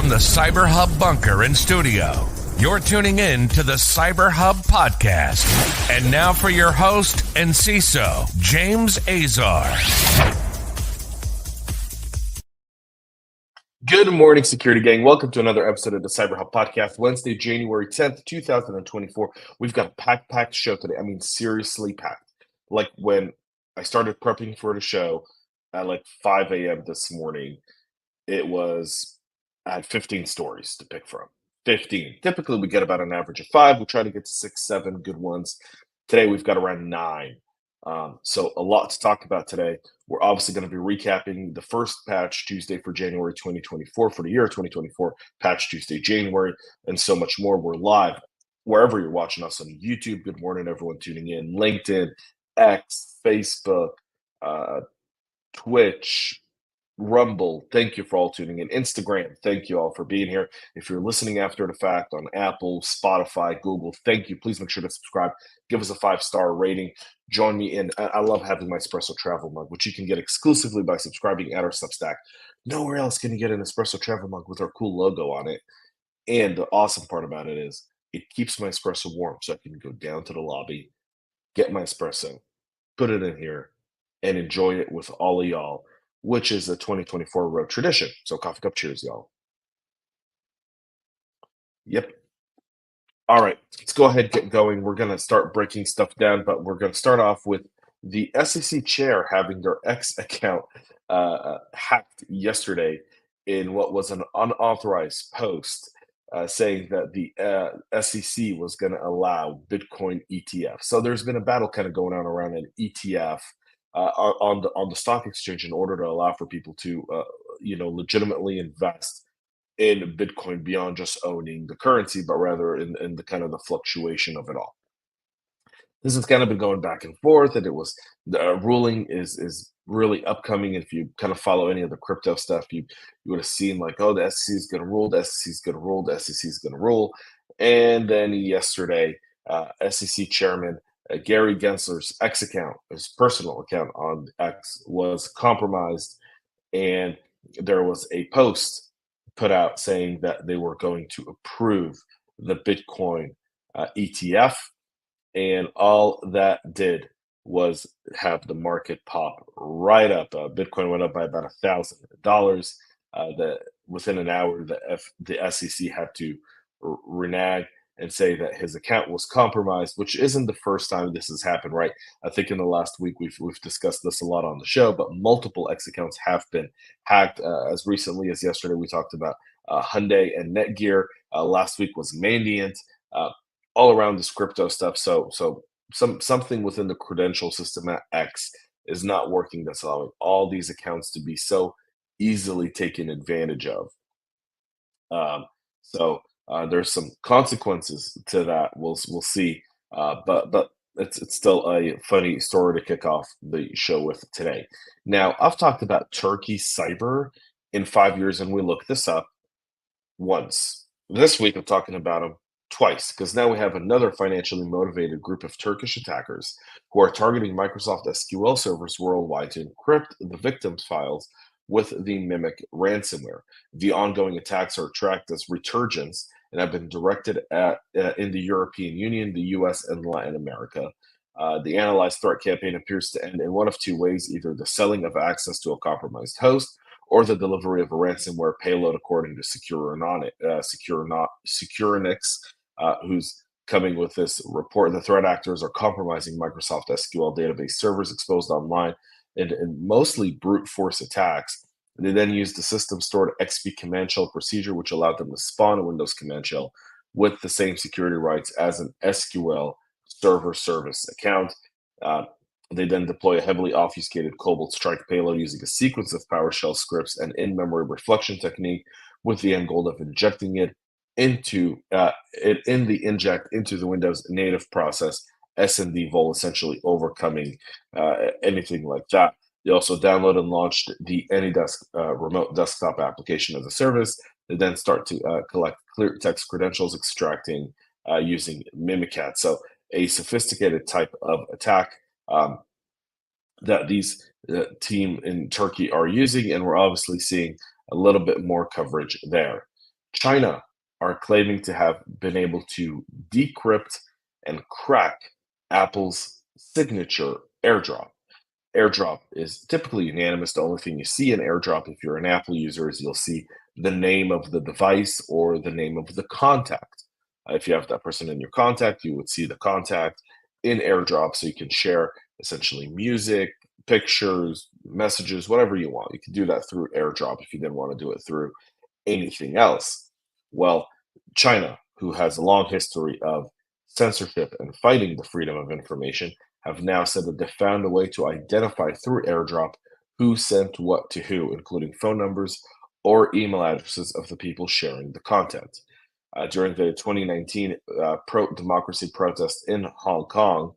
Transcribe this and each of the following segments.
from the CyberHub bunker and studio, you're tuning in to the CyberHub Podcast. And now for your host and CISO, James Azar. Good morning, security gang. Welcome to another episode of the CyberHub Podcast. Wednesday, January 10th, 2024. We've got a packed show today. I mean, seriously packed. Like when I started prepping for the show at like 5 a.m. this morning, I had 15 stories to pick from. 15. Typically, we get about an average of 5. We try to get to 6, 7 good ones. Today, we've got around 9. So a lot to talk about today. We're obviously going to be recapping the first Patch Tuesday for January 2024, for the year 2024, Patch Tuesday, January, and so much more. We're live wherever you're watching us on YouTube. Good morning, everyone tuning in. LinkedIn, X, Facebook, Twitch, Rumble. Thank you for all tuning in. Instagram, thank you all for being here. If you're listening after the fact on Apple, Spotify, Google, thank you. Please make sure to subscribe. Give us a 5-star rating. Join me in. I love having my Espresso Travel mug, which you can get exclusively by subscribing at our Substack. Nowhere else can you get an Espresso Travel mug with our cool logo on it. And the awesome part about it is it keeps my espresso warm, so I can go down to the lobby, get my espresso, put it in here, and enjoy it with all of y'all, which is a 2024 road tradition. So coffee cup cheers, y'all. Yep. All right, let's go ahead and get going. We're going to start breaking stuff down, but we're going to start off with the SEC chair having their X account hacked yesterday in what was an unauthorized post saying that the SEC was going to allow Bitcoin ETF. So there's been a battle kind of going on around an ETF on the stock exchange in order to allow for people to legitimately invest in Bitcoin beyond just owning the currency, but rather in the kind of the fluctuation of it all. This has kind of been going back and forth, and the ruling is really upcoming. If you kind of follow any of the crypto stuff, you would have seen like, oh, the SEC is going to rule, the SEC is going to rule, the SEC is going to rule. And then yesterday, SEC chairman Gary Gensler's X account, his personal account on X, was compromised, and there was a post put out saying that they were going to approve the Bitcoin ETF, and all that did was have the market pop right up. Bitcoin went up by about $1,000. That within an hour, the SEC had to renege and say that his account was compromised, which isn't the first time this has happened, right? I think in the last week we've discussed this a lot on the show, but multiple X accounts have been hacked. As recently as yesterday, we talked about Hyundai and Netgear. Last week was Mandiant. All around this crypto stuff. So something within the credential system at X is not working. That's allowing all these accounts to be so easily taken advantage of. So there's some consequences to that. We'll see. But it's still a funny story to kick off the show with today. Now, I've talked about Turkey cyber in 5 years, and we looked this up once. This week, I'm talking about them twice, because now we have another financially motivated group of Turkish attackers who are targeting Microsoft SQL servers worldwide to encrypt the victims' files with the Mimic ransomware. The ongoing attacks are tracked as resurgence and have been directed at in the European Union, the US, and Latin America. The analyzed threat campaign appears to end in one of two ways: either the selling of access to a compromised host or the delivery of a ransomware payload, according to Securonix, who's coming with this report. The threat actors are compromising Microsoft SQL database servers exposed online in mostly brute force attacks. They then used the system-stored XP command shell procedure, which allowed them to spawn a Windows command shell with the same security rights as an SQL server service account. They then deploy a heavily obfuscated Cobalt Strike payload using a sequence of PowerShell scripts and in-memory reflection technique, with the end goal of injecting it into the Windows native process, SND vol, essentially overcoming anything like that. They also download and launched the AnyDesk remote desktop application as a service. They then start to collect clear text credentials, extracting using Mimikat. So a sophisticated type of attack that these team in Turkey are using, and we're obviously seeing a little bit more coverage there. China are claiming to have been able to decrypt and crack Apple's signature AirDrop. AirDrop is typically unanimous. The only thing you see in AirDrop, if you're an Apple user, is you'll see the name of the device or the name of the contact. If you have that person in your contact, you would see the contact in AirDrop, so you can share essentially music, pictures, messages, whatever you want. You can do that through AirDrop if you didn't want to do it through anything else. Well, China, who has a long history of censorship and fighting the freedom of information, have now said that they found a way to identify through AirDrop who sent what to who, including phone numbers or email addresses of the people sharing the content. During the 2019 pro-democracy protests in Hong Kong,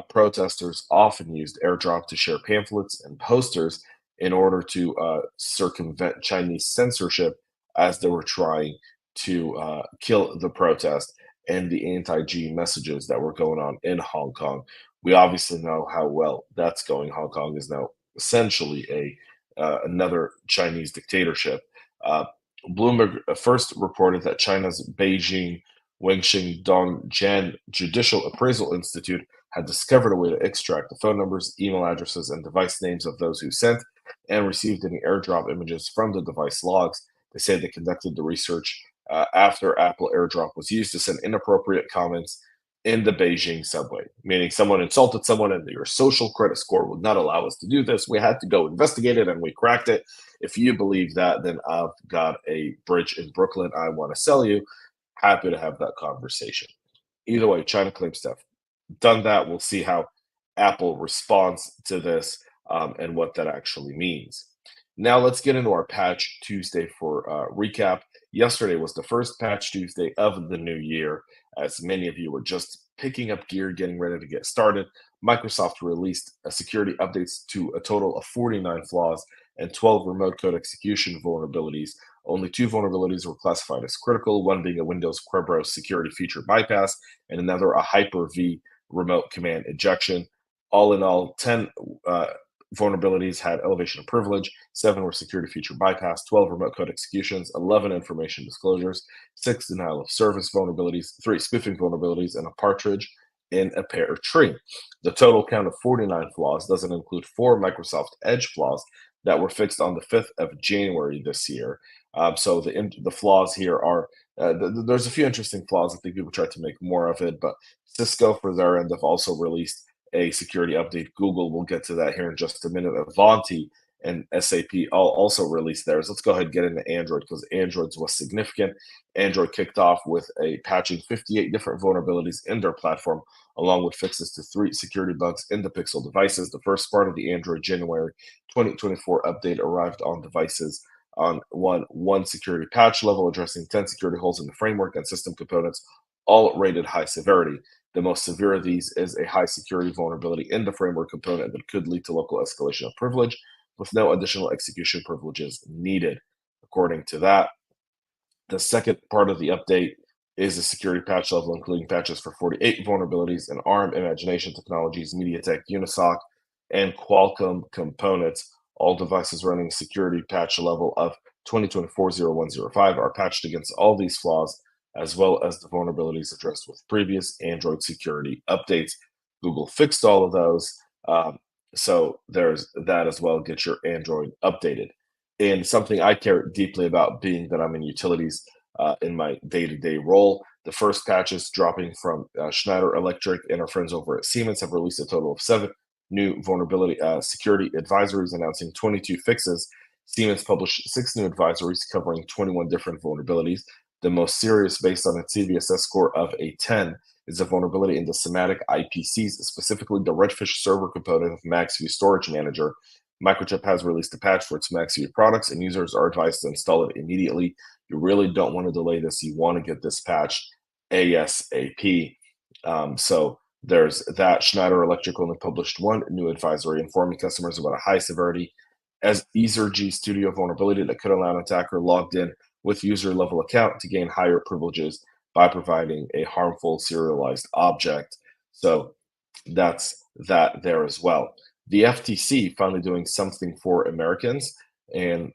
protesters often used AirDrop to share pamphlets and posters in order to circumvent Chinese censorship as they were trying to kill the protest and the anti-G messages that were going on in Hong Kong. We obviously know how well that's going. Hong Kong is now essentially another Chinese dictatorship. Bloomberg first reported that China's Beijing Wenxing Dongjian Judicial Appraisal Institute had discovered a way to extract the phone numbers, email addresses, and device names of those who sent and received any AirDrop images from the device logs. They say they conducted the research after Apple AirDrop was used to send inappropriate comments in the Beijing subway, meaning someone insulted someone and your social credit score would not allow us to do this. We had to go investigate it and we cracked it. If you believe that, then I've got a bridge in Brooklyn I want to sell you. Happy to have that conversation. Either way, China claims to have done that. We'll see how Apple responds to this and what that actually means. Now let's get into our Patch Tuesday for recap. Yesterday was the first Patch Tuesday of the new year, as many of you were just picking up gear, getting ready to get started. Microsoft released security updates to a total of 49 flaws and 12 remote code execution vulnerabilities. Only 2 vulnerabilities were classified as critical, one being a Windows Kerberos security feature bypass, and another a Hyper-V remote command injection. All in all, 10 vulnerabilities had elevation of privilege, 7 were security feature bypass, 12 remote code executions, 11 information disclosures, 6 denial of service vulnerabilities, 3 spoofing vulnerabilities, and a partridge in a pear tree. The total count of 49 flaws doesn't include 4 Microsoft Edge flaws that were fixed on the 5th of January this year. So the flaws here are, there's a few interesting flaws. I think people tried to make more of it, but Cisco, for their end, have also released a security update. Google, we'll get to that here in just a minute. Avanti and SAP also released theirs. Let's go ahead and get into Android because Android's was significant. Android kicked off with a patching 58 different vulnerabilities in their platform, along with fixes to 3 security bugs in the Pixel devices. The first part of the Android January 2024 update arrived on devices on one security patch level, addressing 10 security holes in the framework and system components, all rated high severity. The most severe of these is a high security vulnerability in the framework component that could lead to local escalation of privilege with no additional execution privileges needed. According to that, the second part of the update is a security patch level, including patches for 48 vulnerabilities in ARM, Imagination Technologies, MediaTek, Unisoc, and Qualcomm components. All devices running security patch level of 2024-0105 are patched against all these flaws, as well as the vulnerabilities addressed with previous Android security updates. Google fixed all of those. So there's that as well. Get your Android updated. And something I care deeply about, being that I'm in utilities in my day-to-day role, the first patches dropping from Schneider Electric and our friends over at Siemens have released a total of 7 new vulnerability security advisories announcing 22 fixes. Siemens published 6 new advisories covering 21 different vulnerabilities. The most serious, based on its CVSS score of a 10, is a vulnerability in the semantic IPCs, specifically the Redfish server component of MaxView Storage Manager. Microchip has released a patch for its MaxView products, and users are advised to install it immediately. You really don't want to delay this. You want to get this patch ASAP. So there's that. Schneider Electric only published 1 new advisory informing customers about a high severity as Ezerg Studio vulnerability that could allow an attacker logged in with user level account to gain higher privileges by providing a harmful serialized object. So that's that there as well. The FTC finally doing something for Americans. and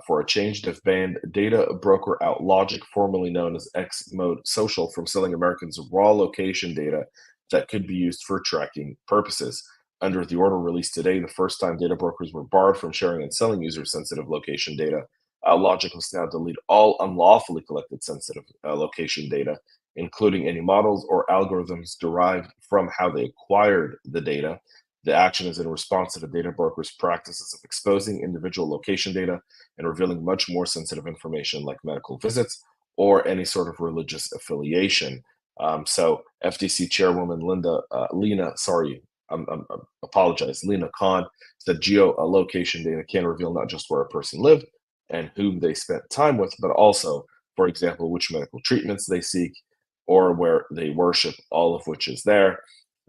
for a change, they've banned data broker OutLogic, formerly known as Xmode Social, from selling Americans raw location data that could be used for tracking purposes. Under the order released today, the first time data brokers were barred from sharing and selling user-sensitive location data. OutLogic must now delete all unlawfully collected sensitive location data, including any models or algorithms derived from how they acquired the data. The action is in response to the data brokers' practices of exposing individual location data and revealing much more sensitive information like medical visits or any sort of religious affiliation. So FTC Chairwoman Lena Khan said geolocation data can reveal not just where a person lived and whom they spent time with, but also, for example, which medical treatments they seek or where they worship, all of which is there.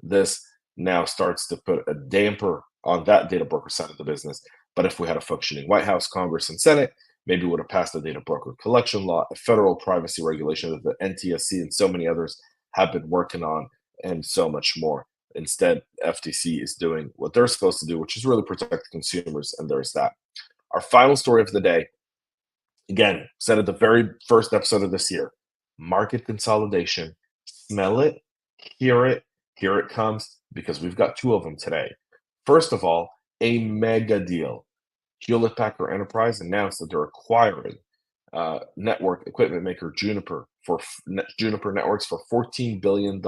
This now starts to put a damper on that data broker side of the business. But if we had a functioning White House, Congress, and Senate, maybe we would have passed a data broker collection law, a federal privacy regulation that the NTSC and so many others have been working on, and so much more. Instead, FTC is doing what they're supposed to do, which is really protect consumers, and there's that. Our final story of the day, again, said at the very first episode of this year, market consolidation. Smell it, hear it, here it comes, because we've got two of them today. First of all, a mega deal. Hewlett Packard Enterprise announced that they're acquiring network equipment maker Juniper Networks for $14 billion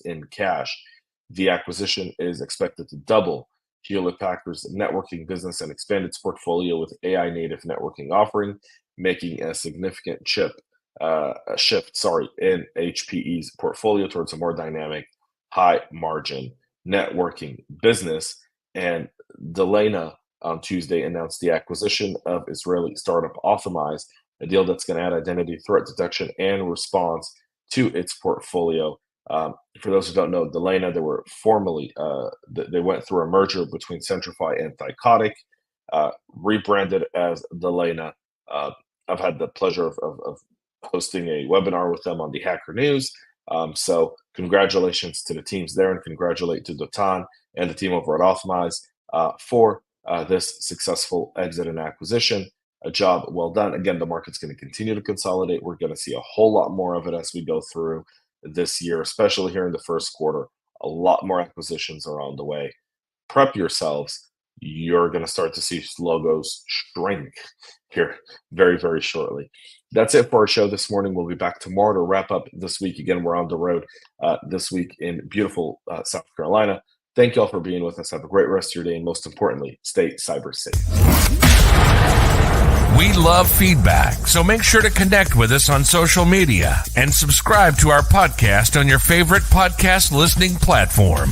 in cash. The acquisition is expected to double Hewlett Packard's networking business and expand its portfolio with AI-native networking offering, making a significant shift in HPE's portfolio towards a more dynamic, high-margin networking business. And Delinea on Tuesday announced the acquisition of Israeli startup Authomize, a deal that's going to add identity threat detection and response to its portfolio. For those who don't know, Delinea, they were formerly, they went through a merger between Centrify and Thycotic, rebranded as Delinea. I've had the pleasure of hosting a webinar with them on the Hacker News. So congratulations to the teams there, and congratulate to Dotan and the team over at Authomize for this successful exit and acquisition. A job well done. Again, the market's going to continue to consolidate. We're going to see a whole lot more of it as we go through this year, especially here in the first quarter. A lot more acquisitions are on the way. Prep yourselves. You're going to start to see logos shrink here very, very shortly. That's it for our show this morning. We'll be back tomorrow to wrap up this week. Again, we're on the road this week in beautiful South Carolina. Thank you all for being with us. Have a great rest of your day. And most importantly, stay cyber safe. We love feedback, so make sure to connect with us on social media and subscribe to our podcast on your favorite podcast listening platform.